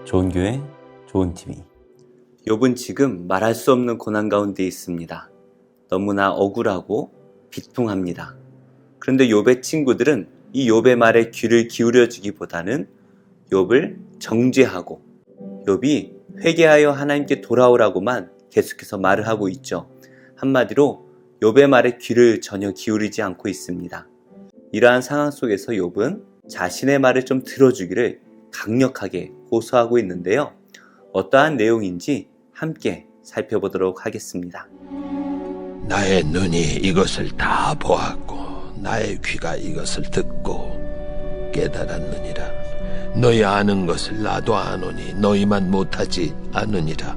좋은 교회, 좋은 TV. 욥은 지금 말할 수 없는 고난 가운데 있습니다. 너무나 억울하고 비통합니다. 그런데 욥의 친구들은 이 욥의 말에 귀를 기울여주기보다는 욥을 정죄하고 욥이 회개하여 하나님께 돌아오라고만 계속해서 말을 하고 있죠. 한마디로 욥의 말에 귀를 전혀 기울이지 않고 있습니다. 이러한 상황 속에서 욥은 자신의 말을 좀 들어주기를 강력하게 호소하고 있는데요. 어떠한 내용인지 함께 살펴보도록 하겠습니다. 나의 눈이 이것을 다 보았고 나의 귀가 이것을 듣고 깨달았느니라. 너희 아는 것을 나도 아노니 너희만 못하지 않으니라.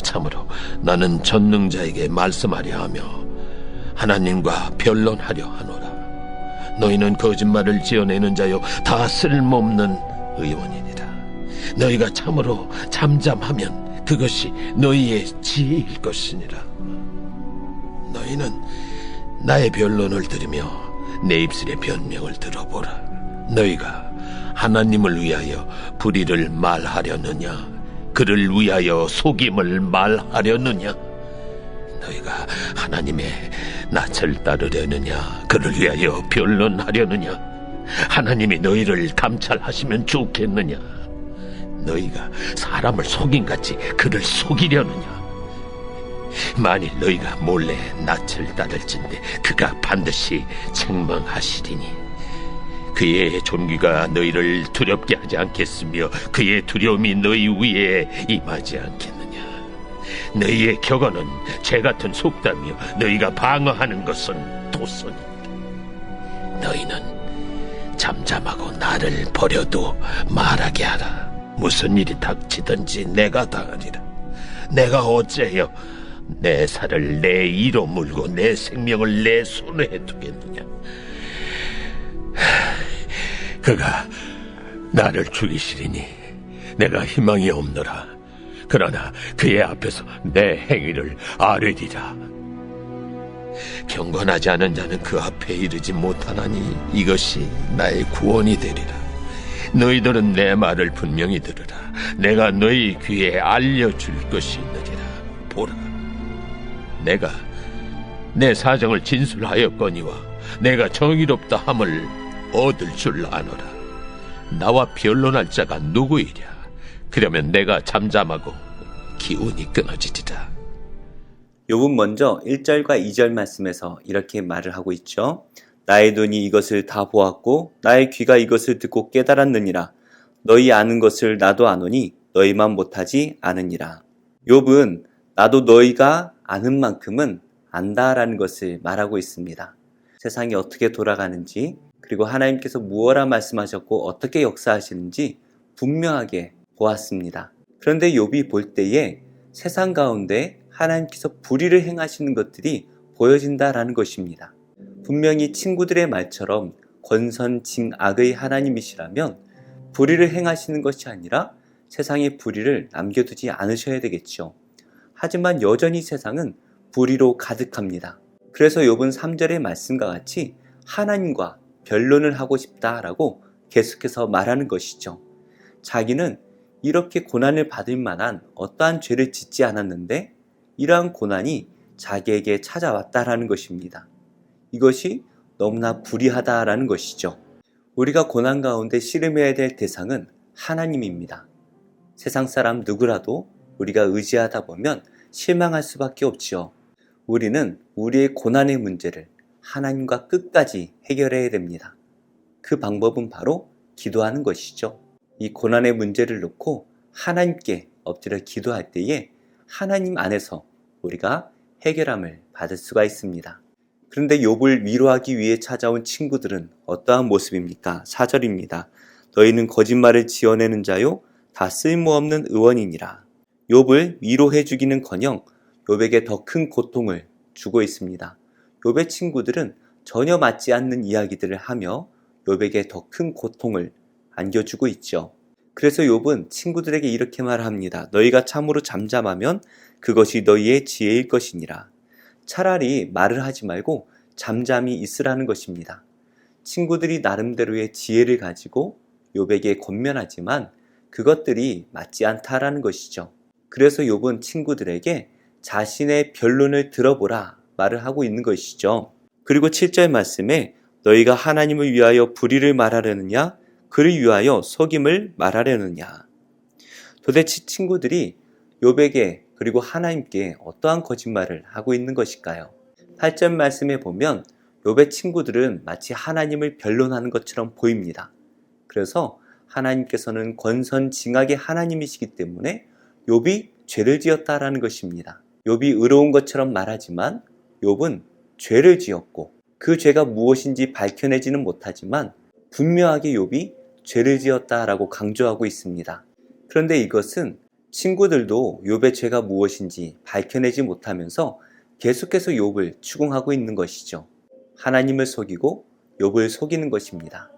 참으로 나는 전능자에게 말씀하려 하며 하나님과 변론하려 하노라. 너희는 거짓말을 지어내는 자요 다 쓸모없는 의원이니라. 너희가 참으로 잠잠하면 그것이 너희의 지혜일 것이니라. 너희는 나의 변론을 들으며 내 입술의 변명을 들어보라. 너희가 하나님을 위하여 불의를 말하려느냐 그를 위하여 속임을 말하려느냐. 너희가 하나님의 낯을 따르려느냐 그를 위하여 변론하려느냐. 하나님이 너희를 감찰하시면 좋겠느냐. 너희가 사람을 속임같이 그를 속이려느냐. 만일 너희가 몰래 낯을 따를진대 그가 반드시 책망하시리니 그의 존귀가 너희를 두렵게 하지 않겠으며 그의 두려움이 너희 위에 임하지 않겠느냐. 너희의 격언은 죄같은 속담이요 너희가 방어하는 것은 도선이니라. 너희는 잠잠하고 나를 버려도 말하게 하라. 무슨 일이 닥치든지 내가 당하리라. 내가 어째여 내 살을 내 이로 물고 내 생명을 내 손에 두겠느냐. 그가 나를 죽이시리니 내가 희망이 없노라. 그러나 그의 앞에서 내 행위를 아뢰리라. 경건하지 않은 자는 그 앞에 이르지 못하나니 이것이 나의 구원이 되리라. 너희들은 내 말을 분명히 들으라. 내가 너희 귀에 알려줄 것이 있느니라. 보라, 내가 내 사정을 진술하였거니와 내가 정의롭다 함을 얻을 줄 아노라. 나와 변론할 자가 누구이랴. 그러면 내가 잠잠하고 기운이 끊어지리라. 욥은 먼저 1절과 2절 말씀에서 이렇게 말을 하고 있죠. 나의 눈이 이것을 다 보았고 나의 귀가 이것을 듣고 깨달았느니라. 너희 아는 것을 나도 아노니 너희만 못하지 않으니라. 욥은 나도 너희가 아는 만큼은 안다라는 것을 말하고 있습니다. 세상이 어떻게 돌아가는지 그리고 하나님께서 무엇라 말씀하셨고 어떻게 역사하시는지 분명하게 보았습니다. 그런데 욥이 볼 때에 세상 가운데 하나님께서 불의를 행하시는 것들이 보여진다라는 것입니다. 분명히 친구들의 말처럼 권선징악의 하나님이시라면 불의를 행하시는 것이 아니라 세상에 불의를 남겨두지 않으셔야 되겠죠. 하지만 여전히 세상은 불의로 가득합니다. 그래서 욥은 3절의 말씀과 같이 하나님과 변론을 하고 싶다라고 계속해서 말하는 것이죠. 자기는 이렇게 고난을 받을 만한 어떠한 죄를 짓지 않았는데 이러한 고난이 자기에게 찾아왔다라는 것입니다. 이것이 너무나 불의하다라는 것이죠. 우리가 고난 가운데 씨름해야 될 대상은 하나님입니다. 세상 사람 누구라도 우리가 의지하다 보면 실망할 수밖에 없지요. 우리는 우리의 고난의 문제를 하나님과 끝까지 해결해야 됩니다. 그 방법은 바로 기도하는 것이죠. 이 고난의 문제를 놓고 하나님께 엎드려 기도할 때에 하나님 안에서 우리가 해결함을 받을 수가 있습니다. 그런데 욥을 위로하기 위해 찾아온 친구들은 어떠한 모습입니까? 4절입니다. 너희는 거짓말을 지어내는 자요 다 쓸모없는 의원이니라. 욥을 위로해 주기는커녕 욥에게 더 큰 고통을 주고 있습니다. 욥의 친구들은 전혀 맞지 않는 이야기들을 하며 욥에게 더 큰 고통을 안겨주고 있죠. 그래서 욥은 친구들에게 이렇게 말합니다. 너희가 참으로 잠잠하면 그것이 너희의 지혜일 것이니라. 차라리 말을 하지 말고 잠잠히 있으라는 것입니다. 친구들이 나름대로의 지혜를 가지고 욥에게 권면하지만 그것들이 맞지 않다라는 것이죠. 그래서 욥은 친구들에게 자신의 변론을 들어보라 말을 하고 있는 것이죠. 그리고 7절 말씀에 너희가 하나님을 위하여 불의를 말하려느냐 그를 위하여 속임을 말하려느냐. 도대체 친구들이 욥에게 그리고 하나님께 어떠한 거짓말을 하고 있는 것일까요? 8절 말씀에 보면 욥의 친구들은 마치 하나님을 변론하는 것처럼 보입니다. 그래서 하나님께서는 권선징악의 하나님이시기 때문에 욥이 죄를 지었다라는 것입니다. 욥이 의로운 것처럼 말하지만 욥은 죄를 지었고 그 죄가 무엇인지 밝혀내지는 못하지만 분명하게 욥이 죄를 지었다라고 강조하고 있습니다. 그런데 이것은 친구들도 욥의 죄가 무엇인지 밝혀내지 못하면서 계속해서 욥을 추궁하고 있는 것이죠. 하나님을 속이고 욥을 속이는 것입니다.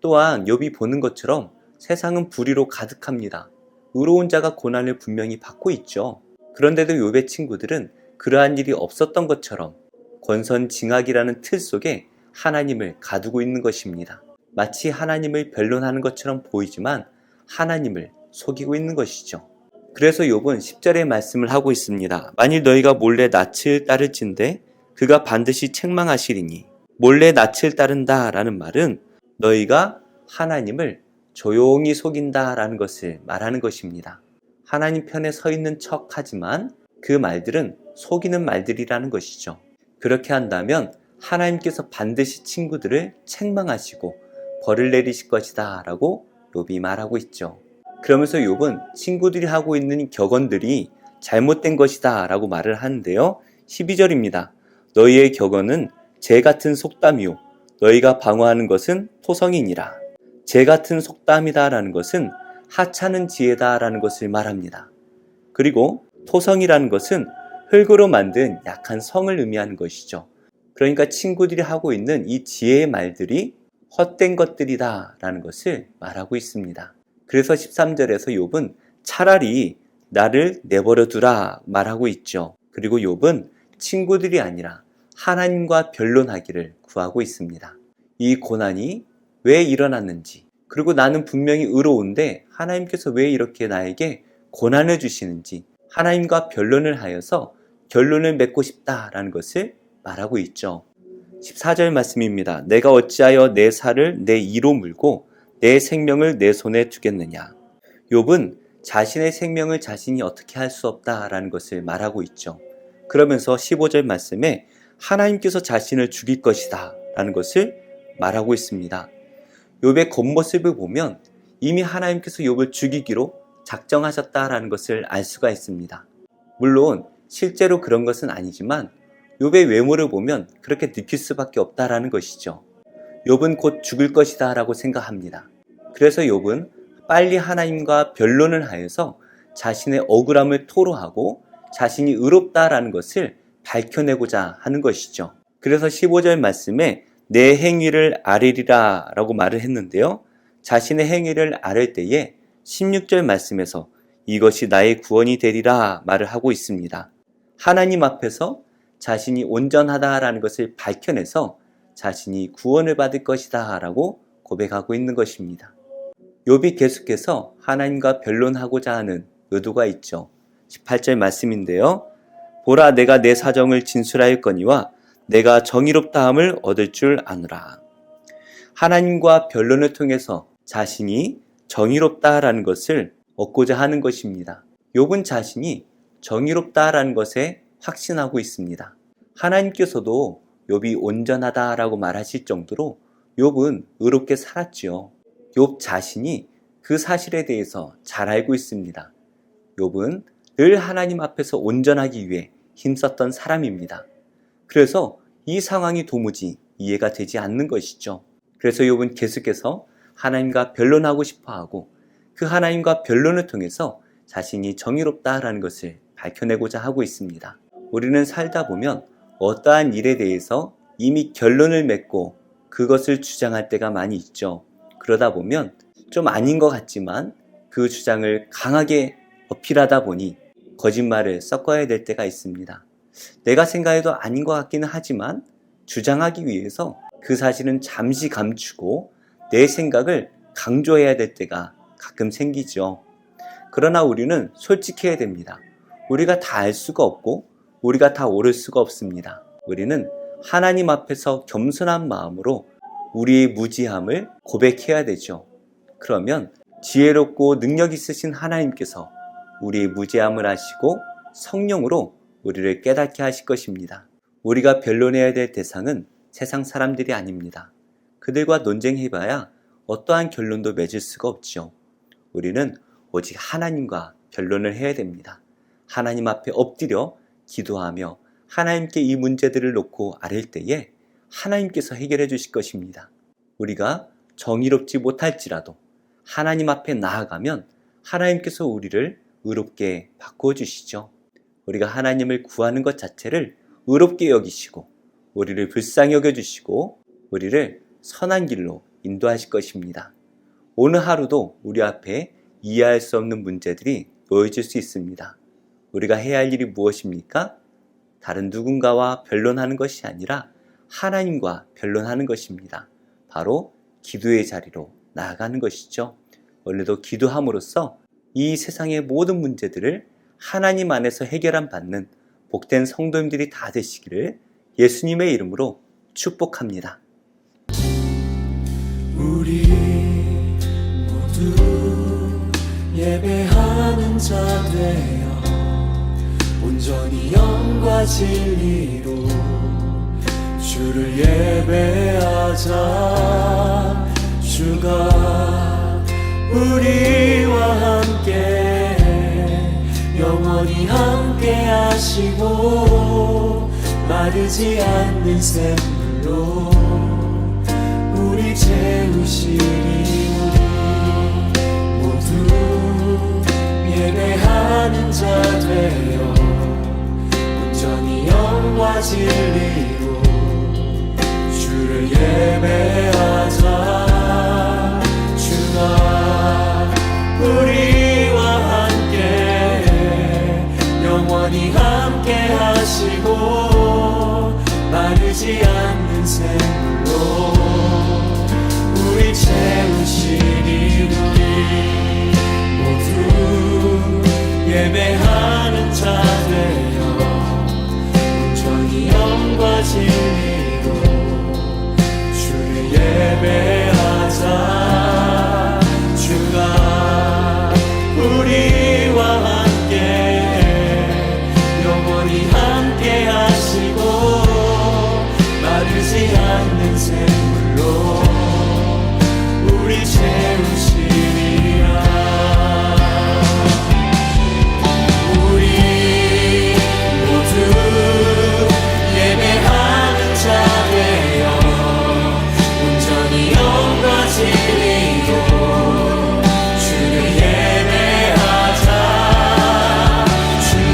또한 욥이 보는 것처럼 세상은 불의로 가득합니다. 의로운 자가 고난을 분명히 받고 있죠. 그런데도 욥의 친구들은 그러한 일이 없었던 것처럼 권선징악이라는 틀 속에 하나님을 가두고 있는 것입니다. 마치 하나님을 변론하는 것처럼 보이지만 하나님을 속이고 있는 것이죠. 그래서 욥은 10절의 말씀을 하고 있습니다. 만일 너희가 몰래 낯을 따를진대 그가 반드시 책망하시리니. 몰래 낯을 따른다 라는 말은 너희가 하나님을 조용히 속인다 라는 것을 말하는 것입니다. 하나님 편에 서 있는 척 하지만 그 말들은 속이는 말들이라는 것이죠. 그렇게 한다면 하나님께서 반드시 친구들을 책망하시고 벌을 내리실 것이다 라고 욥이 말하고 있죠. 그러면서 욥은 친구들이 하고 있는 격언들이 잘못된 것이다 라고 말을 하는데요. 12절입니다. 너희의 격언은 재 같은 속담이요 너희가 방어하는 것은 토성이니라. 재 같은 속담이다 라는 것은 하찮은 지혜다 라는 것을 말합니다. 그리고 토성이라는 것은 흙으로 만든 약한 성을 의미하는 것이죠. 그러니까 친구들이 하고 있는 이 지혜의 말들이 헛된 것들이다 라는 것을 말하고 있습니다. 그래서 13절에서 욥은 차라리 나를 내버려 두라 말하고 있죠. 그리고 욥은 친구들이 아니라 하나님과 변론하기를 구하고 있습니다. 이 고난이 왜 일어났는지, 그리고 나는 분명히 의로운데 하나님께서 왜 이렇게 나에게 고난을 주시는지 하나님과 변론을 하여서 결론을 맺고 싶다라는 것을 말하고 있죠. 14절 말씀입니다. 내가 어찌하여 내 살을 내 이로 물고 내 생명을 내 손에 두겠느냐. 욥은 자신의 생명을 자신이 어떻게 할 수 없다라는 것을 말하고 있죠. 그러면서 15절 말씀에 하나님께서 자신을 죽일 것이다 라는 것을 말하고 있습니다. 욥의 겉모습을 보면 이미 하나님께서 욥을 죽이기로 작정하셨다라는 것을 알 수가 있습니다. 물론 실제로 그런 것은 아니지만 욥의 외모를 보면 그렇게 느낄 수밖에 없다라는 것이죠. 욥은 곧 죽을 것이다 라고 생각합니다. 그래서 욥은 빨리 하나님과 변론을 하여서 자신의 억울함을 토로하고 자신이 의롭다라는 것을 밝혀내고자 하는 것이죠. 그래서 15절 말씀에 내 행위를 아뢰리라 라고 말을 했는데요. 자신의 행위를 아뢰 때에 16절 말씀에서 이것이 나의 구원이 되리라 말을 하고 있습니다. 하나님 앞에서 자신이 온전하다라는 것을 밝혀내서 자신이 구원을 받을 것이다 라고 고백하고 있는 것입니다. 욥이 계속해서 하나님과 변론하고자 하는 의도가 있죠. 18절 말씀인데요. 보라 내가 내 사정을 진술하였거니와 내가 정의롭다함을 얻을 줄 아노라. 하나님과 변론을 통해서 자신이 정의롭다라는 것을 얻고자 하는 것입니다. 욥은 자신이 정의롭다라는 것에 확신하고 있습니다. 하나님께서도 욥이 온전하다라고 말하실 정도로 욥은 의롭게 살았지요. 욥 자신이 그 사실에 대해서 잘 알고 있습니다. 욥은 늘 하나님 앞에서 온전하기 위해 힘썼던 사람입니다. 그래서 이 상황이 도무지 이해가 되지 않는 것이죠. 그래서 욥은 계속해서 하나님과 변론하고 싶어하고 그 하나님과 변론을 통해서 자신이 정의롭다라는 것을 밝혀내고자 하고 있습니다. 우리는 살다 보면 어떠한 일에 대해서 이미 결론을 맺고 그것을 주장할 때가 많이 있죠. 그러다 보면 좀 아닌 것 같지만 그 주장을 강하게 어필하다 보니 거짓말을 섞어야 될 때가 있습니다. 내가 생각해도 아닌 것 같기는 하지만 주장하기 위해서 그 사실은 잠시 감추고 내 생각을 강조해야 될 때가 가끔 생기죠. 그러나 우리는 솔직해야 됩니다. 우리가 다 알 수가 없고 우리가 다 옳을 수가 없습니다. 우리는 하나님 앞에서 겸손한 마음으로 우리의 무지함을 고백해야 되죠. 그러면 지혜롭고 능력 있으신 하나님께서 우리의 무지함을 아시고 성령으로 우리를 깨닫게 하실 것입니다. 우리가 변론해야 될 대상은 세상 사람들이 아닙니다. 그들과 논쟁해봐야 어떠한 결론도 맺을 수가 없죠. 우리는 오직 하나님과 변론을 해야 됩니다. 하나님 앞에 엎드려 기도하며 하나님께 이 문제들을 놓고 아뢰을 때에 하나님께서 해결해 주실 것입니다. 우리가 정의롭지 못할지라도 하나님 앞에 나아가면 하나님께서 우리를 의롭게 바꾸어 주시죠. 우리가 하나님을 구하는 것 자체를 의롭게 여기시고 우리를 불쌍히 여겨주시고 우리를 선한 길로 인도하실 것입니다. 오늘 하루도 우리 앞에 이해할 수 없는 문제들이 놓여질 수 있습니다. 우리가 해야 할 일이 무엇입니까? 다른 누군가와 변론하는 것이 아니라 하나님과 변론하는 것입니다. 바로 기도의 자리로 나아가는 것이죠. 오늘도 기도함으로써 이 세상의 모든 문제들을 하나님 안에서 해결함 받는 복된 성도님들이 다 되시기를 예수님의 이름으로 축복합니다. 우리 모두 예배하는 자 되어 온전히 영과 진리로 주를 예배하자. 주가 우리와 함께 영원히 함께 하시고 마르지 않는 샘물로 우리 채우시리. 우리 모두 예배하는 자 되어 온전히 영과 진리로 주를 예배하자. 주가 우리와 함께 영원히 함께 하시고 마르지 않는 샘물로 우리 채우시리. 우리 모두 예배하는 자 되어 온전히 영과 진리로 주를 예배하자. 주가 우리와 함께 영원히 함께 하시고 마르지 않는 샘물로 우리 채우시리라. 우리 모두 예배하는 자 되어 온전히 영과 진리로 주를 예배하자. 주가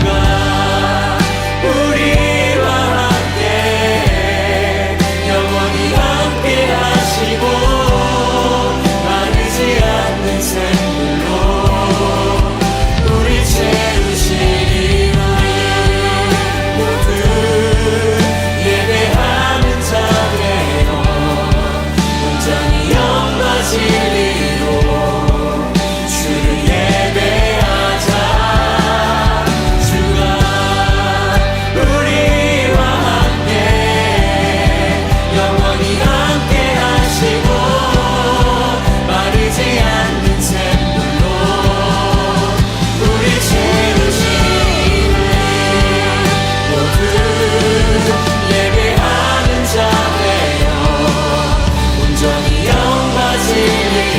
우리와 함께 영원히 함께 하시고 마르지 않는 샘물로 우리 채우시리. 우리 모두 예배하는 자 되어 온전히 영과 진리로 주를 예배하자. 주가 우리와 함께 영원히 함께 하시고 마르지 않는 샘물로 우리 채우시리. 모두 예배하는 자 되어 온전히 영과 진리로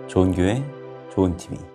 좋은 교회, 좋은 TV.